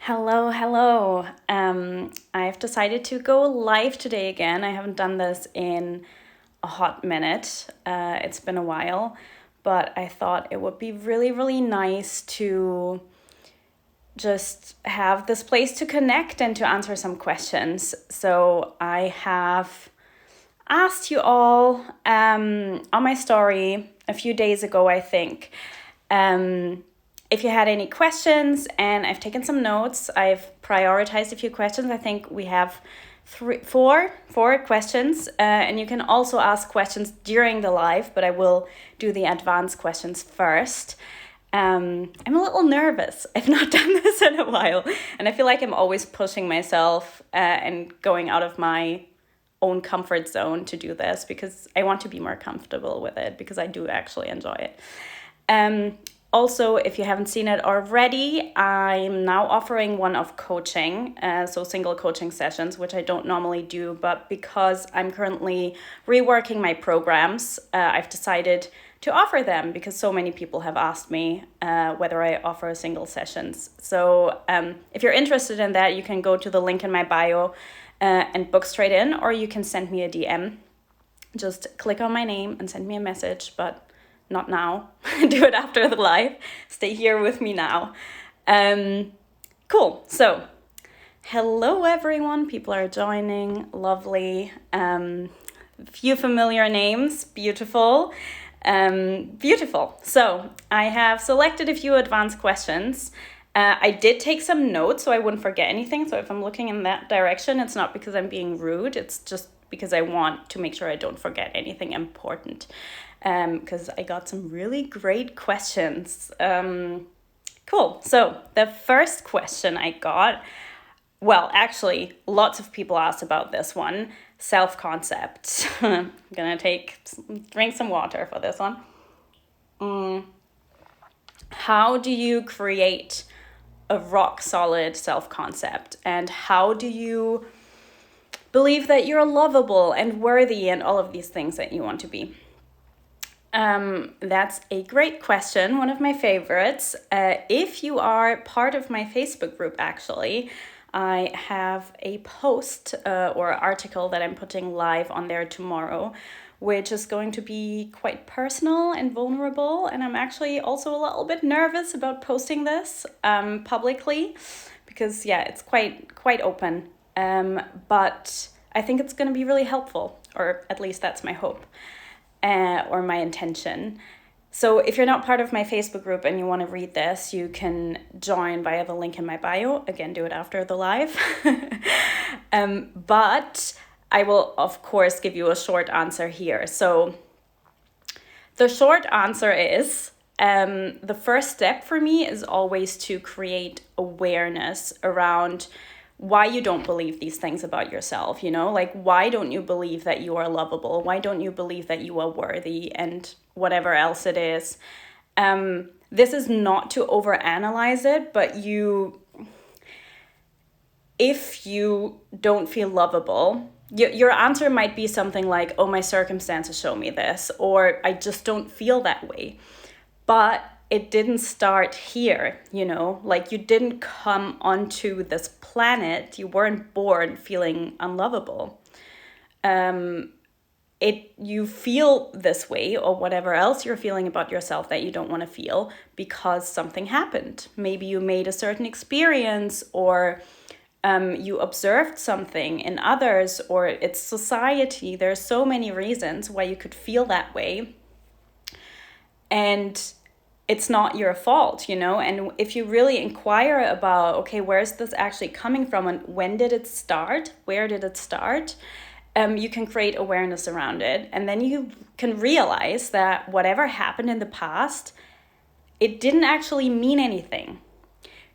Hello, hello. I've decided to go live today again. I haven't done this in a hot minute. It's been a while, but I thought it would be really, really nice to just have this place to connect and to answer some questions. So I have asked you all on my story a few days ago, I think. If you had any questions, and I've taken some notes, I've prioritized a few questions. I think we have four questions, and you can also ask questions during the live, but I will do the advanced questions first. I'm a little nervous. I've not done this in a while, and I feel like I'm always pushing myself and going out of my own comfort zone to do this because I want to be more comfortable with it because I do actually enjoy it. Also, if you haven't seen it already, I'm now offering one-off coaching, so single coaching sessions, which I don't normally do, but because I'm currently reworking my programs, I've decided to offer them because so many people have asked me whether I offer single sessions. So if you're interested in that, you can go to the link in my bio and book straight in, or you can send me a DM. Just click on my name and send me a message, but not now. Do it after the live. Stay here with me now. Cool. So, hello everyone. People are joining. Lovely. Few familiar names. Beautiful. Beautiful. So, I have selected a few advanced questions. I did take some notes so I wouldn't forget anything. So if I'm looking in that direction, it's not because I'm being rude. It's just because I want to make sure I don't forget anything important. Because I got some really great questions. Cool. So the first question I got, well, actually, lots of people asked about this one, self-concept. I'm going to drink some water for this one. How do you create a rock solid self-concept, and how do you believe that you're lovable and worthy and all of these things that you want to be? That's a great question, one of my favorites. If you are part of my Facebook group, actually, I have a post or article that I'm putting live on there tomorrow, which is going to be quite personal and vulnerable. And I'm actually also a little bit nervous about posting this publicly because, yeah, it's quite open. But I think it's going to be really helpful, or at least that's my hope. Or my intention. So if you're not part of my Facebook group and you want to read this, you can join via the link in my bio. Again, do it after the live. But I will, of course, give you a short answer here. So the short answer is, the first step for me is always to create awareness around why you don't believe these things about yourself, like why don't you believe that you are lovable? Why don't you believe that you are worthy and whatever else it is? This is not to overanalyze it, but if you don't feel lovable, your answer might be something like, oh, my circumstances show me this, or I just don't feel that way. But it didn't start here, like you didn't come onto this planet. You weren't born feeling unlovable. You feel this way or whatever else you're feeling about yourself that you don't want to feel because something happened. Maybe you made a certain experience, or you observed something in others, or it's society. There's so many reasons why you could feel that way. And it's not your fault, and if you really inquire about, okay, where's this actually coming from and when did it start? Where did it start? You can create awareness around it. And then you can realize that whatever happened in the past, it didn't actually mean anything.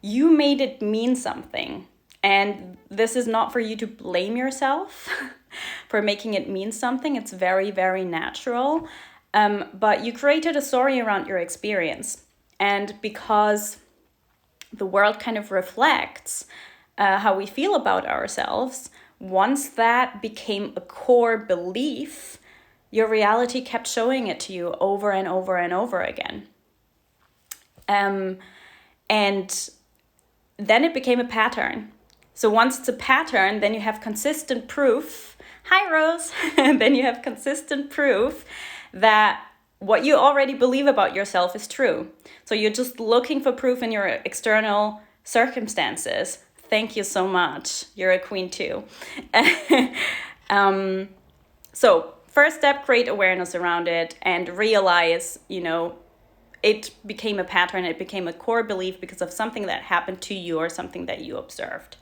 You made it mean something. And this is not for you to blame yourself for making it mean something. It's very, very natural. But you created a story around your experience. And because the world kind of reflects how we feel about ourselves, once that became a core belief, your reality kept showing it to you over and over and over again. And then it became a pattern. So once it's a pattern, then you have consistent proof. Hi, Rose. And then you have consistent proof that what you already believe about yourself is true. So you're just looking for proof in your external circumstances. Thank you so much. You're a queen too. So first step, create awareness around it and realize, it became a pattern. It became a core belief because of something that happened to you or something that you observed.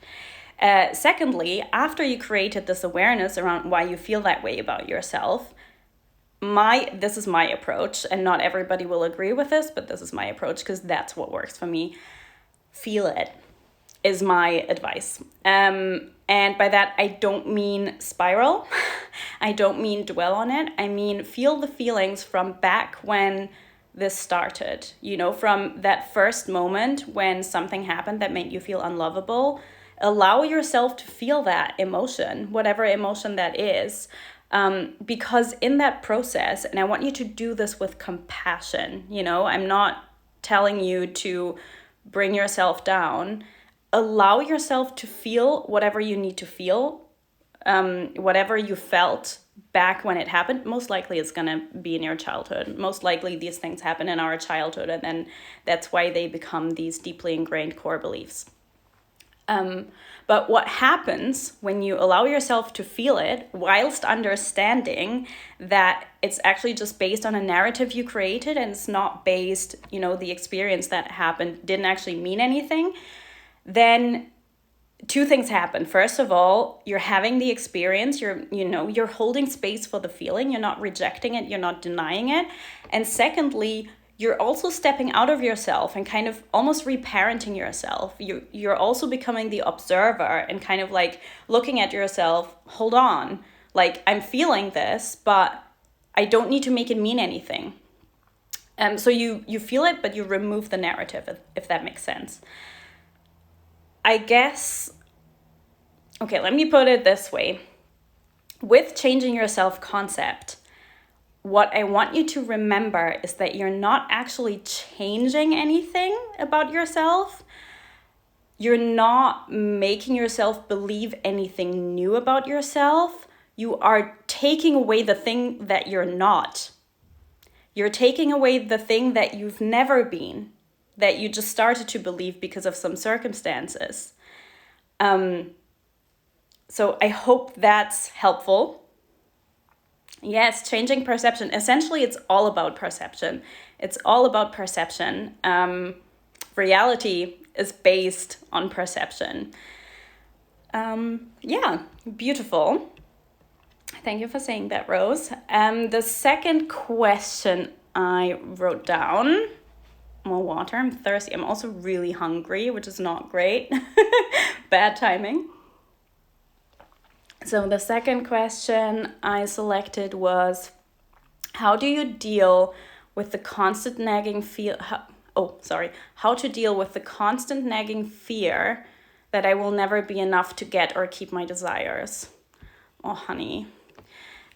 Secondly, after you created this awareness around why you feel that way about yourself, this is my approach, and not everybody will agree with this, but this is my approach because that's what works for me. Feel it is my advice. And by that, I don't mean spiral. I don't mean dwell on it. I mean, feel the feelings from back when this started, from that first moment when something happened that made you feel unlovable. Allow yourself to feel that emotion, whatever emotion that is. Because in that process, and I want you to do this with compassion, I'm not telling you to bring yourself down. Allow yourself to feel whatever you need to feel, whatever you felt back when it happened. Most likely it's going to be in your childhood. Most likely these things happen in our childhood, and then that's why they become these deeply ingrained core beliefs. But what happens when you allow yourself to feel it whilst understanding that it's actually just based on a narrative you created and it's not based, the experience that happened didn't actually mean anything, then two things happen. First of all, you're having the experience, you're holding space for the feeling, you're not rejecting it, you're not denying it. And secondly, you're also stepping out of yourself and kind of almost reparenting yourself. You're also becoming the observer and kind of like looking at yourself, hold on, like I'm feeling this, but I don't need to make it mean anything. So you feel it, but you remove the narrative, if that makes sense. I guess, okay, let me put it this way. With changing your self-concept, what I want you to remember is that you're not actually changing anything about yourself. You're not making yourself believe anything new about yourself. You are taking away the thing that you're not. You're taking away the thing that you've never been, that you just started to believe because of some circumstances. So I hope that's helpful. Yes, changing perception. Essentially, it's all about perception. It's all about perception. Reality is based on perception. Yeah, beautiful. Thank you for saying that, Rose. The second question I wrote down, more water, I'm thirsty. I'm also really hungry, which is not great. Bad timing. So the second question I selected was, how do you deal with the constant nagging how to deal with the constant nagging fear that I will never be enough to get or keep my desires? Oh, honey.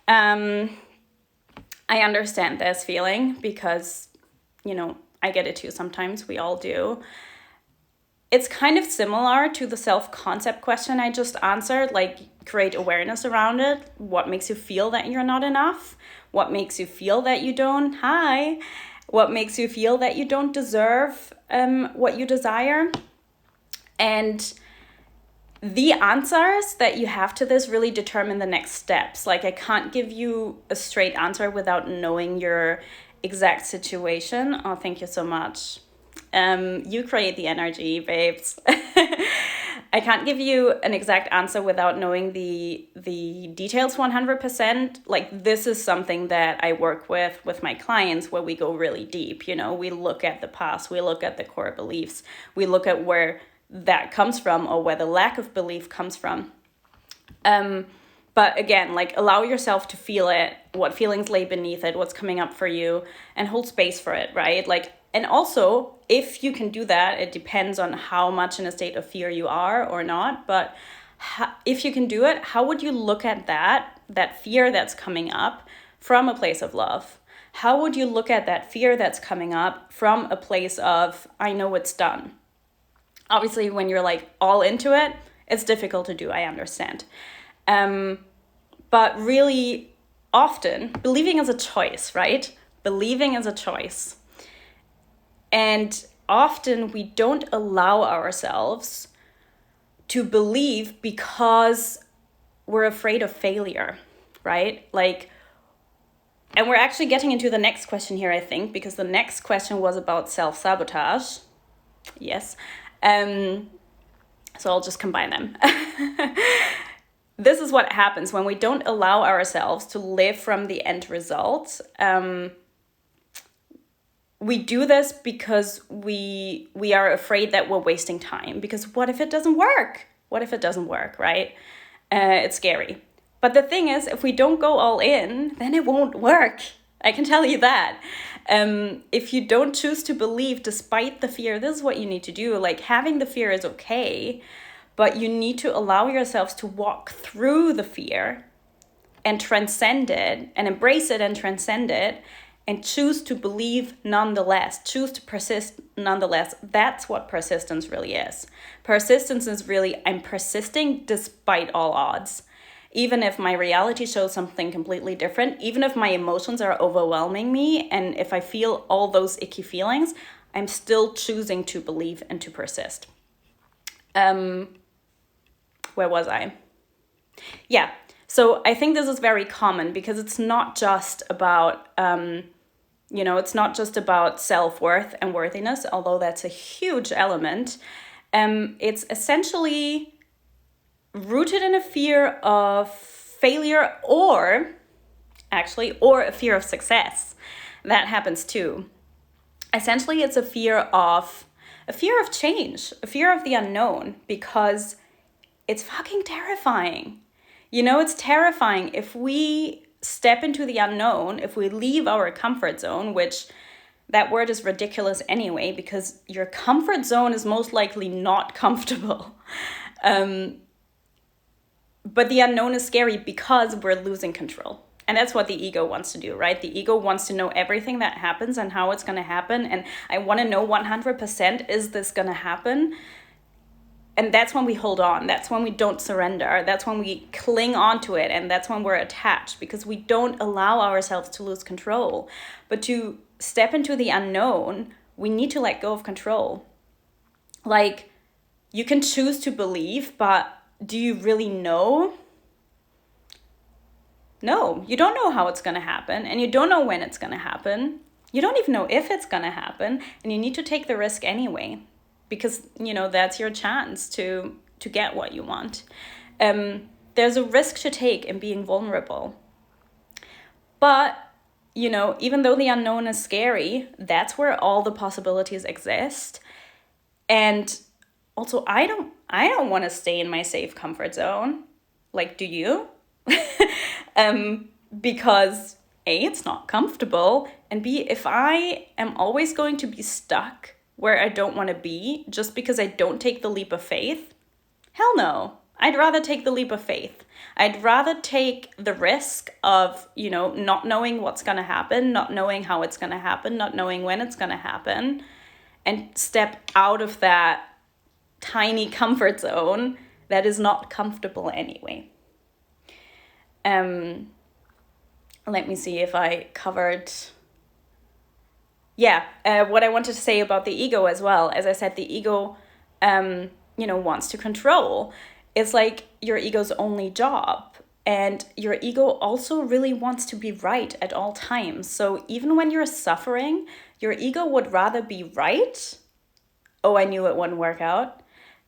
I understand this feeling because, I get it too sometimes. We all do. It's kind of similar to the self-concept question I just answered, like create awareness around it. What makes you feel that you're not enough? What makes you feel that you don't? What makes you feel that you don't deserve what you desire? And the answers that you have to this really determine the next steps. Like I can't give you a straight answer without knowing your exact situation. Oh, thank you so much. You create the energy, babes. I can't give you an exact answer without knowing the details 100%. Like this is something that I work with my clients where we go really deep. We look at the past, we look at the core beliefs, we look at where that comes from or where the lack of belief comes from. But again, like allow yourself to feel it, what feelings lay beneath it, what's coming up for you, and hold space for it, right? And also, if you can do that, it depends on how much in a state of fear you are or not. But if you can do it, how would you look at that fear that's coming up from a place of love? How would you look at that fear that's coming up from a place of, I know it's done. Obviously, when you're like all into it, it's difficult to do, I understand. But really often, believing is a choice, right? Believing is a choice. And often we don't allow ourselves to believe because we're afraid of failure, right? Like, and we're actually getting into the next question here, I think, because the next question was about self-sabotage. Yes. So I'll just combine them. This is what happens when we don't allow ourselves to live from the end result. We do this because we are afraid that we're wasting time. Because what if it doesn't work? What if it doesn't work, right? It's scary. But the thing is, if we don't go all in, then it won't work. I can tell you that. If you don't choose to believe despite the fear, this is what you need to do. Like, having the fear is okay, but you need to allow yourselves to walk through the fear and transcend it and embrace it and transcend it and choose to believe nonetheless, choose to persist nonetheless. That's what persistence really is. Persistence is really, I'm persisting despite all odds. Even if my reality shows something completely different, even if my emotions are overwhelming me, and if I feel all those icky feelings, I'm still choosing to believe and to persist. Where was I? Yeah, so I think this is very common because it's not just about, it's not just about self-worth and worthiness, although that's a huge element. It's essentially rooted in a fear of failure or a fear of success. That happens too. Essentially, it's a fear of change, a fear of the unknown, because it's fucking terrifying. It's terrifying if we step into the unknown, if we leave our comfort zone, which that word is ridiculous anyway, because your comfort zone is most likely not comfortable. But the unknown is scary because we're losing control. And that's what the ego wants to do, right? The ego wants to know everything that happens and how it's going to happen. And I want to know 100%, is this going to happen? And that's when we hold on. That's when we don't surrender. That's when we cling on to it. And that's when we're attached, because we don't allow ourselves to lose control. But to step into the unknown, we need to let go of control. Like, you can choose to believe, but do you really know? No, you don't know how it's going to happen, and you don't know when it's going to happen. You don't even know if it's going to happen, and you need to take the risk anyway, because, that's your chance to get what you want. There's a risk to take in being vulnerable. But, even though the unknown is scary, that's where all the possibilities exist. And also, I don't want to stay in my safe comfort zone. Like, do you? Because A, it's not comfortable, and B, if I am always going to be stuck where I don't want to be just because I don't take the leap of faith, hell no. I'd rather take the leap of faith. I'd rather take the risk of, not knowing what's going to happen, not knowing how it's going to happen, not knowing when it's going to happen, and step out of that tiny comfort zone that is not comfortable anyway. Let me see if I covered. What I wanted to say about the ego as well. As I said, the ego, wants to control. It's like your ego's only job. And your ego also really wants to be right at all times. So even when you're suffering, your ego would rather be right. Oh, I knew it wouldn't work out.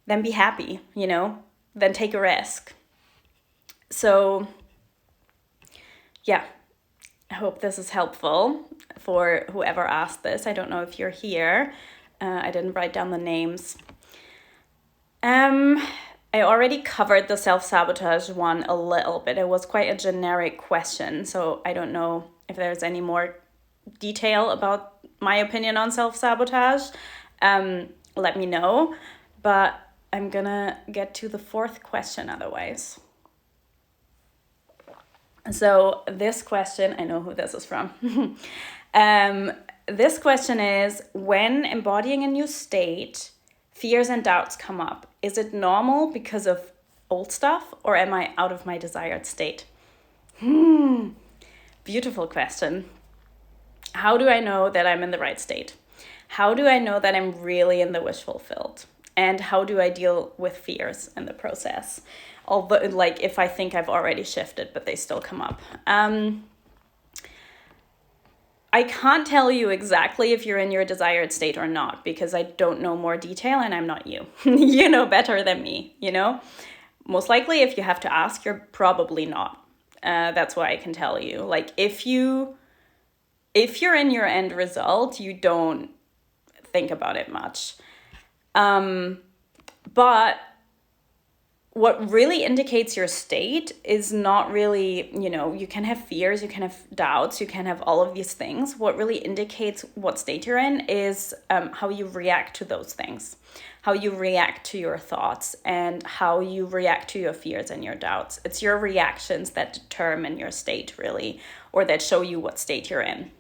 Than be happy, than take a risk. So, I hope this is helpful for whoever asked this. I don't know if you're here. I didn't write down the names. I already covered the self-sabotage one a little bit. It was quite a generic question, so I don't know if there's any more detail about my opinion on self-sabotage. Let me know. But I'm gonna get to the fourth question otherwise. So this question, I know who this is from. This question is, when embodying a new state, fears and doubts come up, is it normal because of old stuff, or am I out of my desired state? Beautiful question. How do I know that I'm in the right state? How do I know that I'm really in the wish fulfilled? And how do I deal with fears in the process? Although, like, if I think I've already shifted, but they still come up. I can't tell you exactly if you're in your desired state or not, because I don't know more detail and I'm not you. You know better than me, you know? Most likely, if you have to ask, you're probably not. That's what I can tell you. Like, if you're in your end result, you don't think about it much. But what really indicates your state is not really, you can have fears, you can have doubts, you can have all of these things. What really indicates what state you're in is how you react to those things, how you react to your thoughts, and how you react to your fears and your doubts. It's your reactions that determine your state, really, or that show you what state you're in.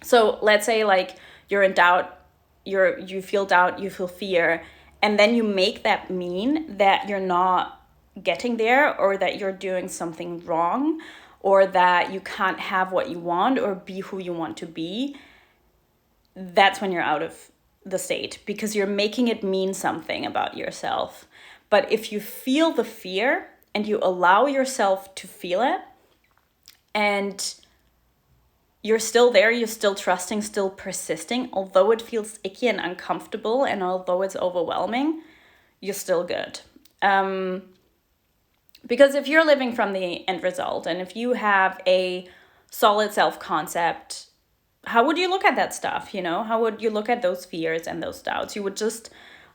So let's say, like, you're in doubt, you feel doubt, you feel fear, and then you make that mean that you're not getting there, or that you're doing something wrong, or that you can't have what you want or be who you want to be. That's when you're out of the state, because you're making it mean something about yourself. But if you feel the fear and you allow yourself to feel it, and you're still there, you're still trusting, still persisting, although it feels icky and uncomfortable, and although it's overwhelming, you're still good. Because if you're living from the end result, and if you have a solid self-concept, how would you look at that stuff, How would you look at those fears and those doubts? You would just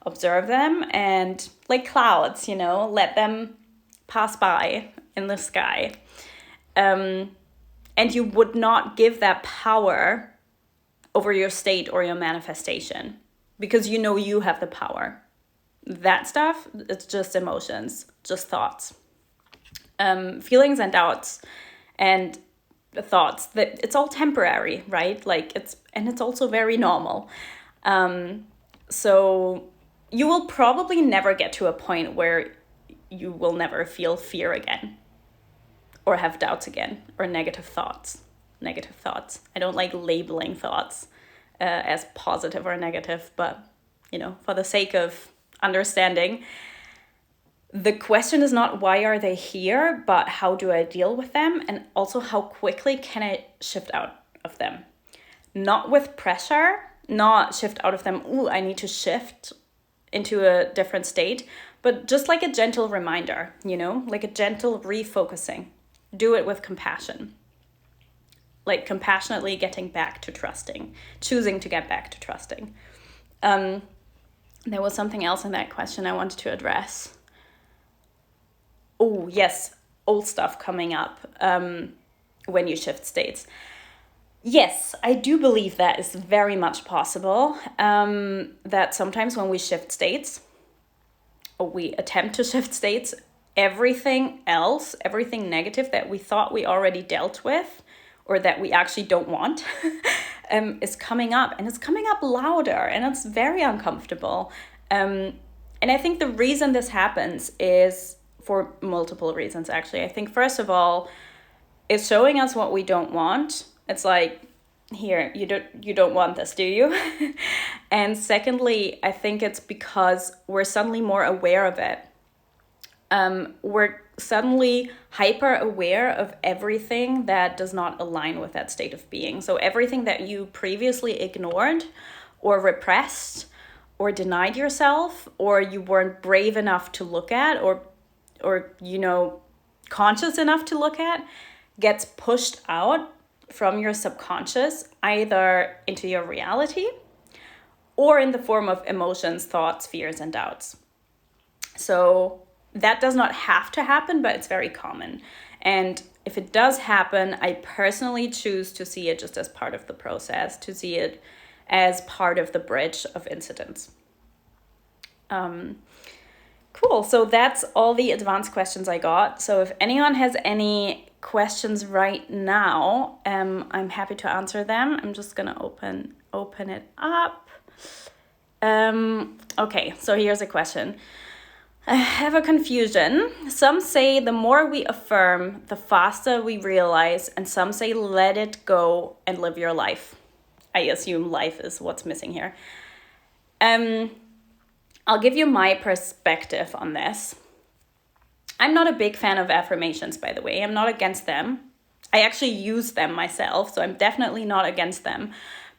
observe them and, like clouds, let them pass by in the sky. And you would not give that power over your state or your manifestation, because you have the power. That stuff, it's just emotions, just thoughts. Feelings and doubts and thoughts, that it's all temporary, right? Like, it's also very normal. So you will probably never get to a point where you will never feel fear again, or have doubts again, or negative thoughts. I don't like labeling thoughts as positive or negative, but, for the sake of understanding, the question is not why are they here, but how do I deal with them? And also, how quickly can I shift out of them? Not with pressure, not shift out of them, I need to shift into a different state, but just like a gentle reminder, like a gentle refocusing. Do it with compassion, like compassionately getting back to trusting, choosing to get back to trusting. There was something else in that question I wanted to address. Oh, yes, old stuff coming up when you shift states. Yes, I do believe that is very much possible, that sometimes when we shift states, or we attempt to shift states, everything negative that we thought we already dealt with, or that we actually don't want, is coming up, and it's coming up louder, and it's very uncomfortable. And I think the reason this happens is for multiple reasons, actually. I think, first of all, it's showing us what we don't want. It's like, here, you don't want this, do you? And secondly, I think it's because we're suddenly more aware of it. We're suddenly hyper aware of everything that does not align with that state of being. So everything that you previously ignored or repressed or denied yourself, or you weren't brave enough to look at, or conscious enough to look at, gets pushed out from your subconscious, either into your reality or in the form of emotions, thoughts, fears, and doubts. So that does not have to happen, but it's very common. And if it does happen, I personally choose to see it just as part of the process, to see it as part of the bridge of incidents. Cool. So that's all the advanced questions I got. So if anyone has any questions right now, I'm happy to answer them. I'm just gonna open it up. Okay, so here's a question. I have a confusion. Some say the more we affirm, the faster we realize, and some say let it go and live your life. I assume life is what's missing here. I'll give you my perspective on this. I'm not a big fan of affirmations, by the way. I'm not against them. I actually use them myself, so I'm definitely not against them.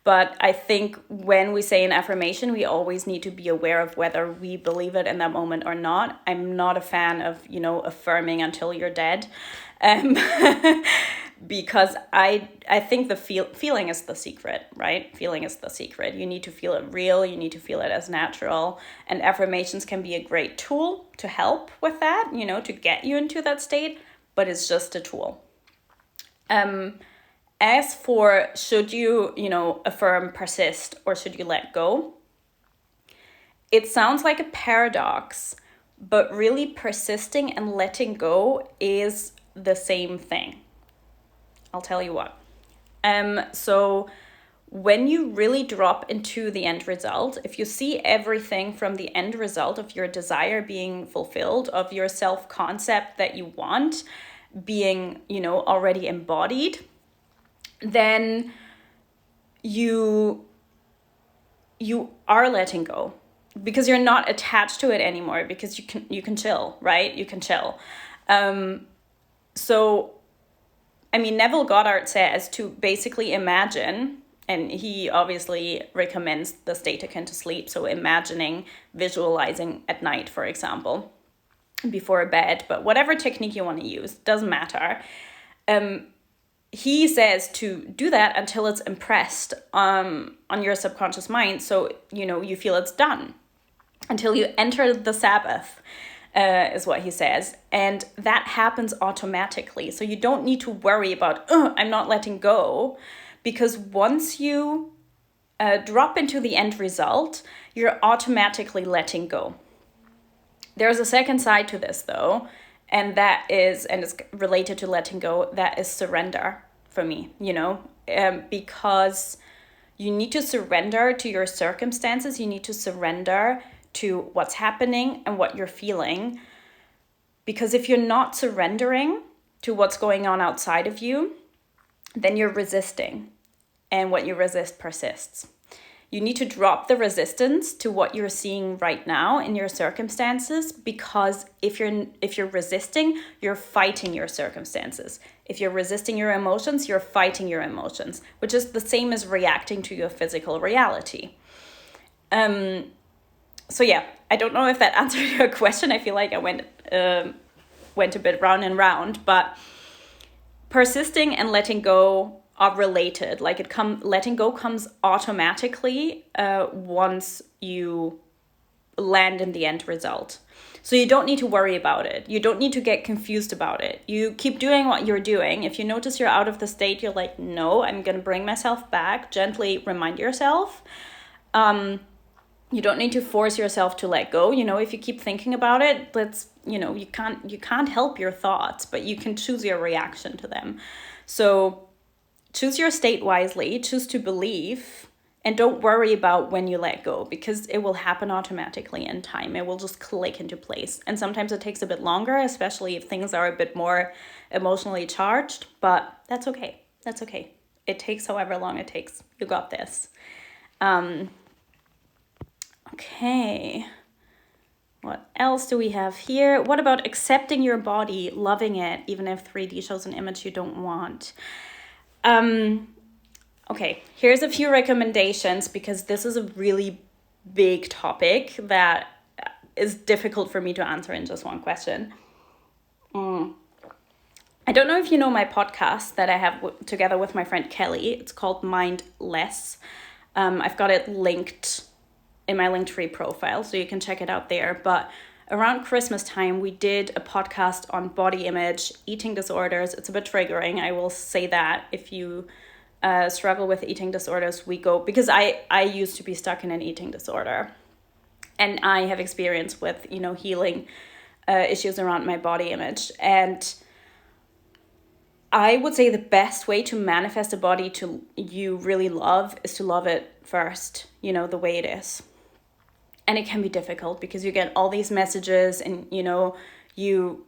But I think when we say an affirmation, we always need to be aware of whether we believe it in that moment or not. I'm not a fan of, affirming until you're dead. Because I think the feeling is the secret, right? Feeling is the secret. You need to feel it real. You need to feel it as natural. And affirmations can be a great tool to help with that, to get you into that state. But it's just a tool. As for should you, affirm, persist, or should you let go? It sounds like a paradox, but really persisting and letting go is the same thing. I'll tell you what. So when you really drop into the end result, if you see everything from the end result of your desire being fulfilled, of your self-concept that you want being, already embodied, then you are letting go because you're not attached to it anymore, because you can chill, right? You can chill. So, Neville Goddard says to basically imagine, and he obviously recommends the state akin to sleep. So imagining, visualizing at night, for example, before bed, but whatever technique you want to use, doesn't matter. He says to do that until it's impressed on your subconscious mind. So, you feel it's done until you enter the Sabbath, is what he says. And that happens automatically. So you don't need to worry about, I'm not letting go. Because once you drop into the end result, you're automatically letting go. There's a second side to this, though. And it's related to letting go, that is surrender for me, because you need to surrender to your circumstances. You need to surrender to what's happening and what you're feeling. Because if you're not surrendering to what's going on outside of you, then you're resisting. And what you resist persists. You need to drop the resistance to what you're seeing right now in your circumstances, because if you're resisting, you're fighting your circumstances. If you're resisting your emotions, you're fighting your emotions, which is the same as reacting to your physical reality. So yeah, I don't know if that answered your question. I feel like I went a bit round and round, but persisting and letting go are related. Like letting go comes automatically once you land in the end result. So you don't need to worry about it. You don't need to get confused about it. You keep doing what you're doing. If you notice you're out of the state, you're like, no, I'm going to bring myself back. Gently remind yourself. You don't need to force yourself to let go. If you keep thinking about it, you can't help your thoughts, but you can choose your reaction to them. So choose your state wisely, choose to believe, and don't worry about when you let go, because it will happen automatically in time. It will just click into place. And sometimes it takes a bit longer, especially if things are a bit more emotionally charged, but that's okay. That's okay. It takes however long it takes. You got this. Okay. What else do we have here? What about accepting your body, loving it, even if 3D shows an image you don't want? Okay, here's a few recommendations, because this is a really big topic that is difficult for me to answer in just one question. I don't know if you know my podcast that I have together with my friend Kelly. It's called Mindless. I've got it linked in my Linktree profile, so you can check it out there. But around Christmas time, we did a podcast on body image, eating disorders. It's a bit triggering, I will say that. If you struggle with eating disorders, because I used to be stuck in an eating disorder. And I have experience with, healing issues around my body image. And I would say the best way to manifest a body you really love is to love it first, the way it is. And it can be difficult because you get all these messages and, you know, you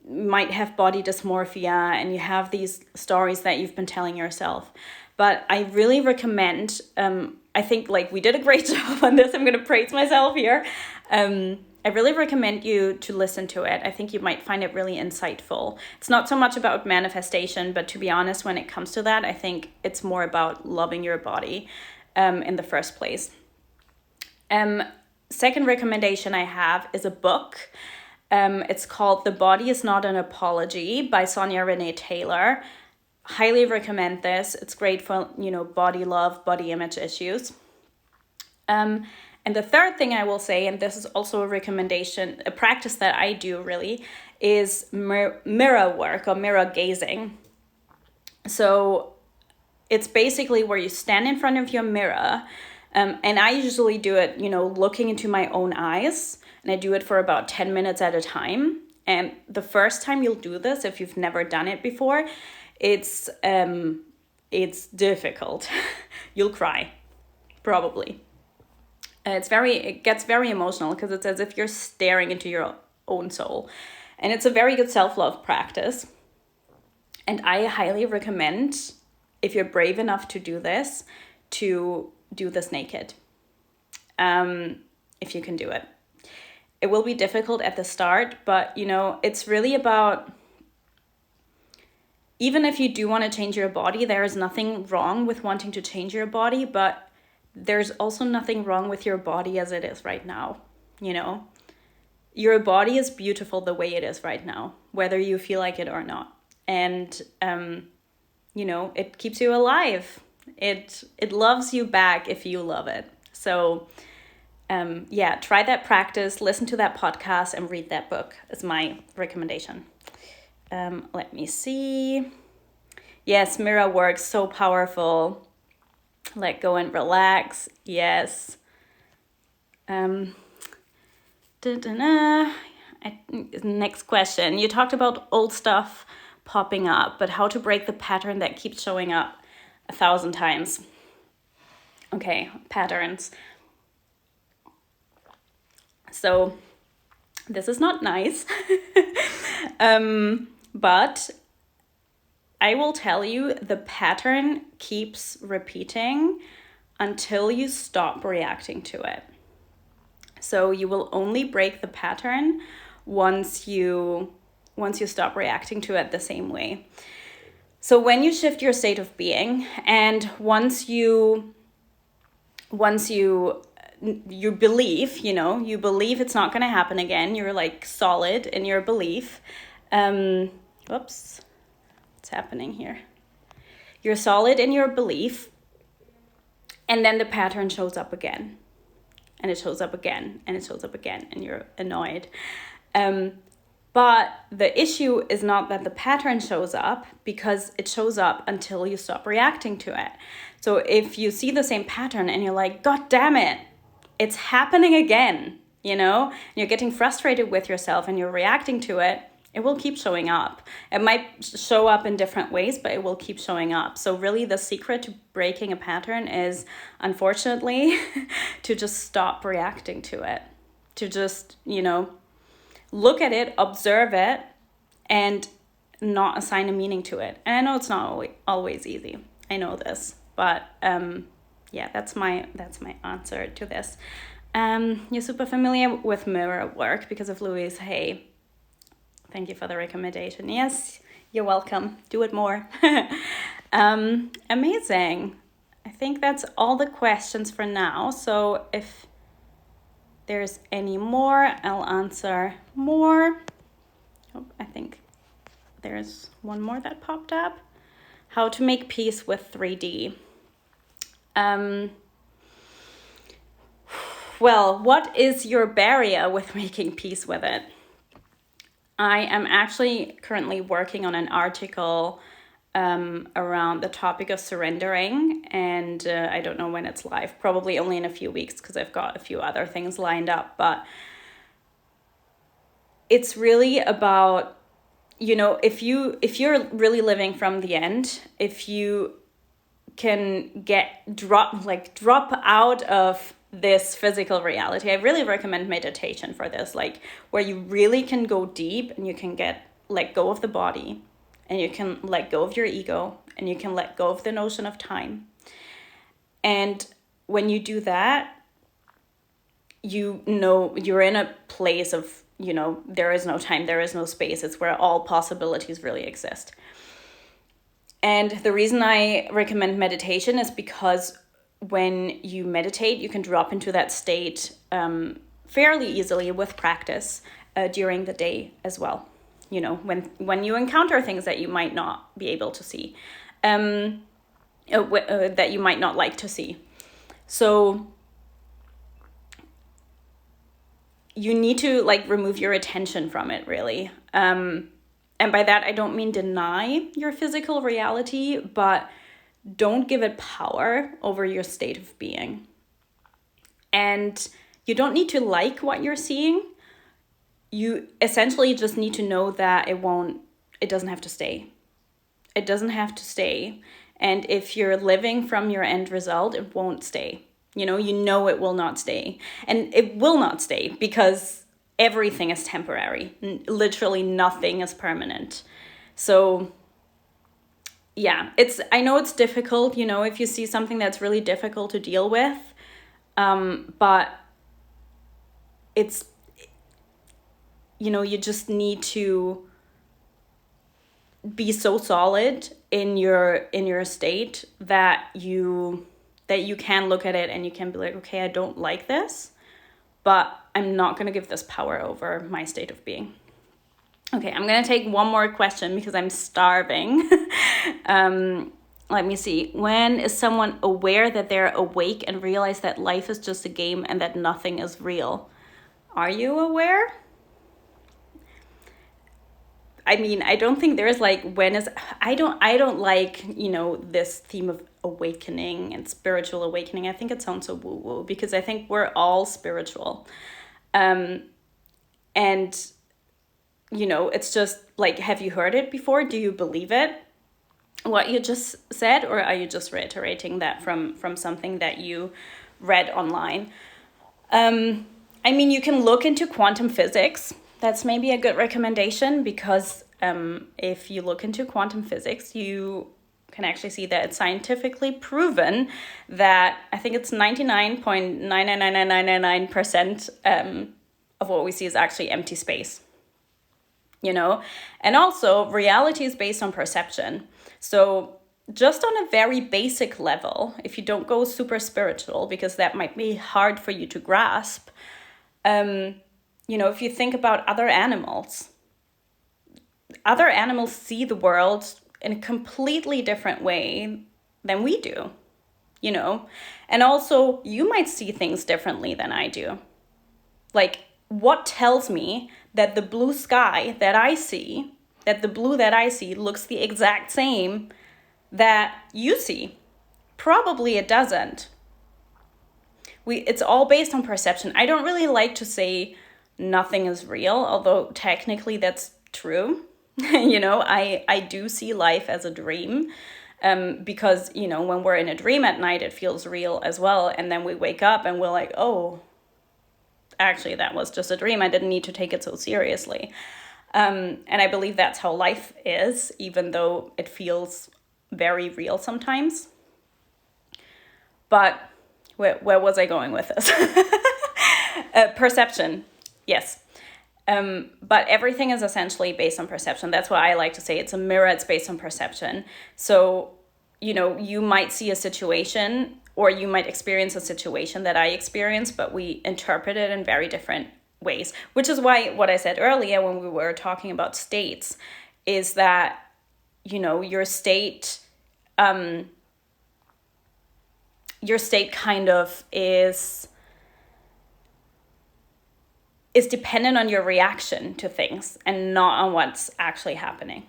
might have body dysmorphia and you have these stories that you've been telling yourself. But I really recommend, I think like we did a great job on this. I'm going to praise myself here. I really recommend you to listen to it. I think you might find it really insightful. It's not so much about manifestation, but to be honest, when it comes to that, I think it's more about loving your body in the first place. Second recommendation I have is a book. It's called The Body Is Not an Apology by Sonia Renee Taylor. Highly recommend this. It's great for, you know, body love, body image issues. And the third thing I will say, and this is also a recommendation, a practice that I do really, is mirror work or mirror gazing. So it's basically where you stand in front of your mirror. And I usually do it, you know, looking into my own eyes. And I do it for about 10 minutes at a time. And the first time you'll do this, if you've never done it before, it's difficult. You'll cry, probably. It gets very emotional because it's as if you're staring into your own soul. And it's a very good self-love practice. And I highly recommend, if you're brave enough to do this, to do this naked. If you can do it. It will be difficult at the start, but you know, it's really about, even if you do want to change your body, there is nothing wrong with wanting to change your body, but there's also nothing wrong with your body as it is right now. You know, your body is beautiful the way it is right now, whether you feel like it or not. And, you know, it keeps you alive. It loves you back if you love it. So, yeah, try that practice, listen to that podcast, and read that book is my recommendation. Let me see. Yes, mirror work, so powerful. Let go and relax. Yes. Next question. You talked about old stuff popping up, but how to break the pattern that keeps showing up 1,000 times. Okay, patterns. So this is not nice, but I will tell you the pattern keeps repeating until you stop reacting to it. So you will only break the pattern once you stop reacting to it the same way. So when you shift your state of being, and once you believe, you believe it's not going to happen again, you're like solid in your belief. Whoops, what's happening here? You're solid in your belief, and then the pattern shows up again, and it shows up again, and it shows up again, and you're annoyed. But the issue is not that the pattern shows up, because it shows up until you stop reacting to it. So if you see the same pattern and you're like, God damn it, it's happening again, and you're getting frustrated with yourself and you're reacting to it, it will keep showing up. It might show up in different ways, but it will keep showing up. So really the secret to breaking a pattern is, unfortunately, to just stop reacting to it. To just, look at it, observe it, and not assign a meaning to it. And I know it's not always easy. I know this, but yeah, that's my answer to this. You're super familiar with mirror work because of Louise Hay. Thank you for the recommendation. Yes, you're welcome. Do it more. Amazing. I think that's all the questions for now. So if there's any more, I'll answer more. Oh, I think there's one more that popped up. How to make peace with 3D. Well, what is your barrier with making peace with it? I am actually currently working on an article around the topic of surrendering, and I don't know when it's live, probably only in a few weeks because I've got a few other things lined up, but it's really about, if you're really living from the end, if you can drop out of this physical reality, I really recommend meditation for this, like where you really can go deep and you can let go of the body, and you can let go of your ego, and you can let go of the notion of time. And when you do that, you know you're in a place of, there is no time, there is no space. It's where all possibilities really exist. And the reason I recommend meditation is because when you meditate, you can drop into that state fairly easily with practice during the day as well. When you encounter things that you might not be able to see, that you might not like to see. So you need to remove your attention from it, really. And by that, I don't mean deny your physical reality, but don't give it power over your state of being. And you don't need to like what you're seeing. You essentially just need to know that it doesn't have to stay. It doesn't have to stay. And if you're living from your end result, it won't stay. You know it will not stay. And it will not stay because everything is temporary. Literally nothing is permanent. So yeah, I know it's difficult, if you see something that's really difficult to deal with, but it's, you just need to be so solid in your state that you can look at it and you can be like, okay, I don't like this, but I'm not going to give this power over my state of being. Okay, I'm going to take one more question because I'm starving. Let me see. When is someone aware that they're awake and realize that life is just a game and that nothing is real? Are you aware? I mean, I don't think there's I don't like, this theme of awakening and spiritual awakening. I think it sounds so woo-woo because I think we're all spiritual. And it's just have you heard it before? Do you believe it? What you just said, or are you just reiterating that from something that you read online? I mean, you can look into quantum physics. That's maybe a good recommendation because if you look into quantum physics, you can actually see that it's scientifically proven that I think it's 99.99999% of what we see is actually empty space. And also reality is based on perception. So just on a very basic level, if you don't go super spiritual, because that might be hard for you to grasp, if you think about other animals see the world in a completely different way than we do, and also you might see things differently than I do. What tells me that the blue sky that I see, that the blue that I see looks the exact same that you see? Probably it doesn't. It's all based on perception. I don't really like to say nothing is real, although technically that's true. I do see life as a dream, because, when we're in a dream at night, it feels real as well. And then we wake up and we're like, oh, actually, that was just a dream. I didn't need to take it so seriously. And I believe that's how life is, even though it feels very real sometimes. But where was I going with this? Perception, yes. But everything is essentially based on perception. That's what I like to say. It's a mirror. It's based on perception. So, you might see a situation or you might experience a situation that I experienced, but we interpret it in very different ways, which is why what I said earlier when we were talking about states is that, your state kind of is dependent on your reaction to things and not on what's actually happening.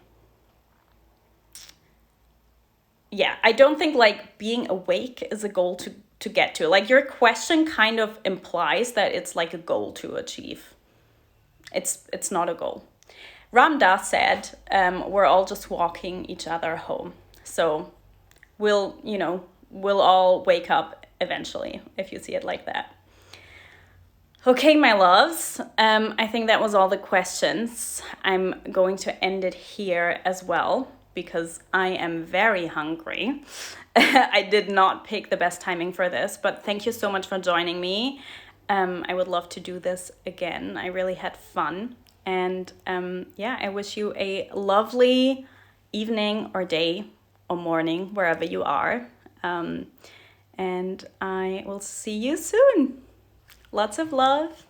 Yeah, I don't think being awake is a goal to get to. Your question kind of implies that it's a goal to achieve. It's not a goal. Ram Dass said, we're all just walking each other home. So we'll all wake up eventually, if you see it like that. Okay, my loves, I think that was all the questions. I'm going to end it here as well because I am very hungry. I did not pick the best timing for this, but thank you so much for joining me. I would love to do this again. I really had fun. And yeah, I wish you a lovely evening or day or morning, wherever you are. And I will see you soon. Lots of love.